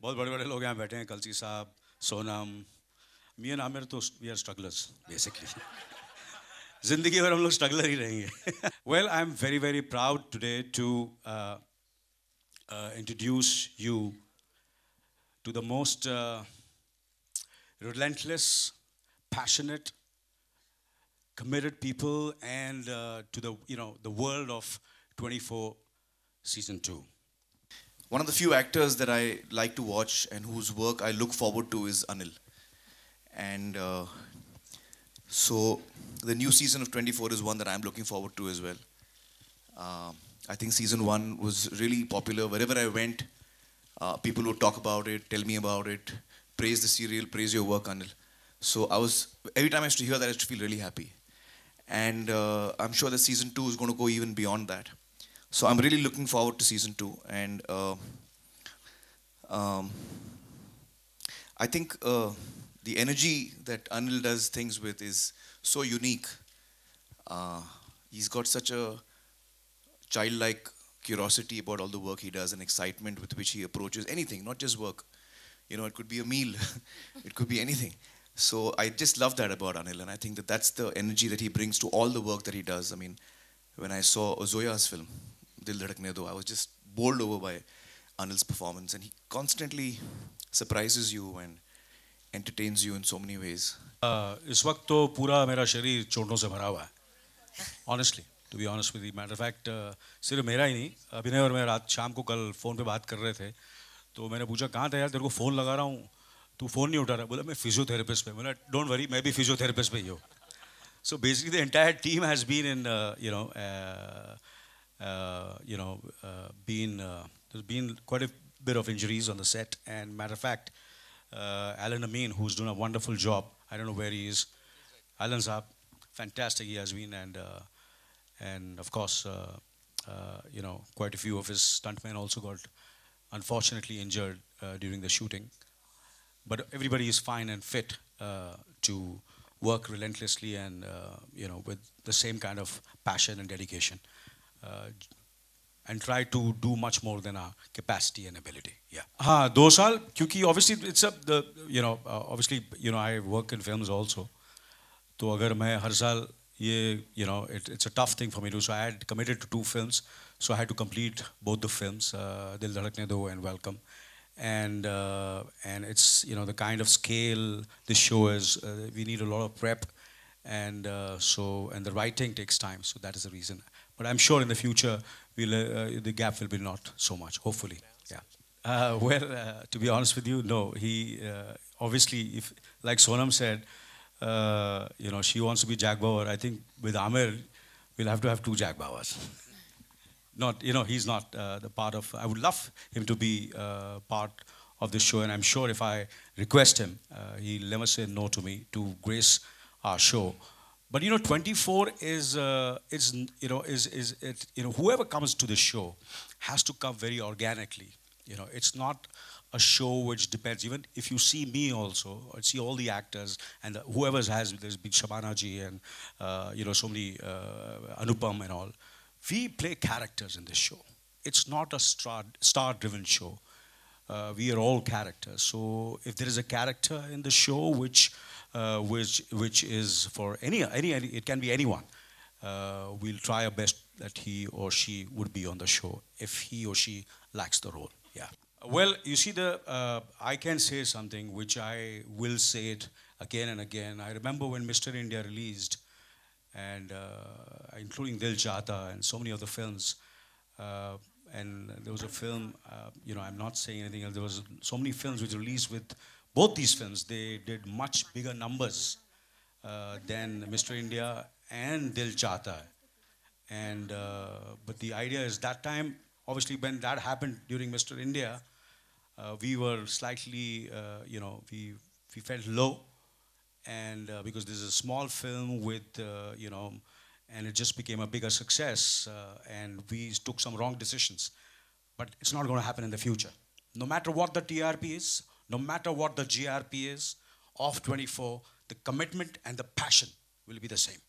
बहुत बड़े बड़े लोग यहाँ बैठे हैं, कलसी साहब, सोनम, मी एंड आमिर, तो वी आर स्ट्रगलर्स बेसिकली. जिंदगी भर हम लोग स्ट्रगलर ही रहेंगे. Well, I am very very proud today to introduce you to the most relentless, passionate, committed people, and to the world of 24 season 2. One of the few actors that I like to watch and whose work I look forward to is Anil. And so the new season of 24 is one that I'm looking forward to as well. I think season 1 was really popular. Wherever I went, people would talk about it, tell me about it, praise the serial, praise your work, Anil. So every time I used to hear that, I used to feel really happy. And I'm sure that season 2 is going to go even beyond that. So I'm really looking forward to season 2. And I think the energy that Anil does things with is so unique. He's got such a childlike curiosity about all the work he does and excitement with which he approaches anything, not just work. You know, it could be a meal, it could be anything. So I just love that about Anil, and I think that that's the energy that he brings to all the work that he does. I mean, when I saw Zoya's film, Dil Dhadakne Do, I was just bowled over by Anil's performance, and he constantly surprises you and entertains you in so many ways. इस वक्त तो पूरा मेरा शरीर चोटों से भरा हुआ है, honestly. To be honest with you, matter of fact, सिर्फ मेरा ही नहीं, अभिनय और मैं रात शाम को कल फ़ोन पे बात कर रहे थे, तो मैंने पूछा कहाँ था यार, तेरे को फ़ोन लगा रहा हूँ, तू फ़ोन नहीं उठा रहा. बोला मैं फिजियोथेरेपिस्ट पे. बोला डोंट वरी, मैं भी फिजियोथेरेपिस्ट पे ही हूँ. So basically the entire team has been in there's been quite a bit of injuries on the set, and matter of fact, Alan Amin, who's doing a wonderful job, I don't know where he is. Alan Saab, fantastic he has been, and of course, quite a few of his stuntmen also got unfortunately injured during the shooting. But everybody is fine and fit to work relentlessly and with the same kind of passion and dedication, and try to do much more than our capacity and ability. Yeah. हाँ, 2 साल, क्योंकि obviously it's I work in films also. तो अगर मैं हर साल it's a tough thing for me to do. So I had committed to 2 films, so I had to complete both the films, Dil Dhadakne Do and Welcome. And it's the kind of scale this show is, we need a lot of prep, and the writing takes time, so that is the reason. But I'm sure in the future the gap will be not so much, hopefully. Yeah. To be honest with you, no. He obviously, if like Sonam said, she wants to be Jack Bauer. I think with Amir, we'll have to have 2 Jack Bauers. Not, he's not the part of. I would love him to be part of this show, and I'm sure if I request him, he'll never say no to me to grace our show. But 24 is is it, whoever comes to the show has to come very organically. It's not a show which depends. Even if you see me also, or see all the actors and whoever has, there's been Shabana ji and so many Anupam and all. We play characters in this show. It's not a star-driven show. We are all characters. So if there is a character in the show which is for any it can be anyone. We'll try our best that he or she would be on the show if he or she lacks the role. Yeah. Well, you see, I can say something which I will say it again and again. I remember when Mr. India released, and including Dil Chahta and so many other films. And there was a film, I'm not saying anything else. There was so many films which released with both these films. They did much bigger numbers than Mr. India and Dil Chahta. And but the idea is that time, obviously, when that happened during Mr. India, we were slightly, we felt low, and because this is a small film with, and it just became a bigger success, and we took some wrong decisions. But it's not going to happen in the future. No matter what the TRP is, no matter what the GRP is, of 24, the commitment and the passion will be the same.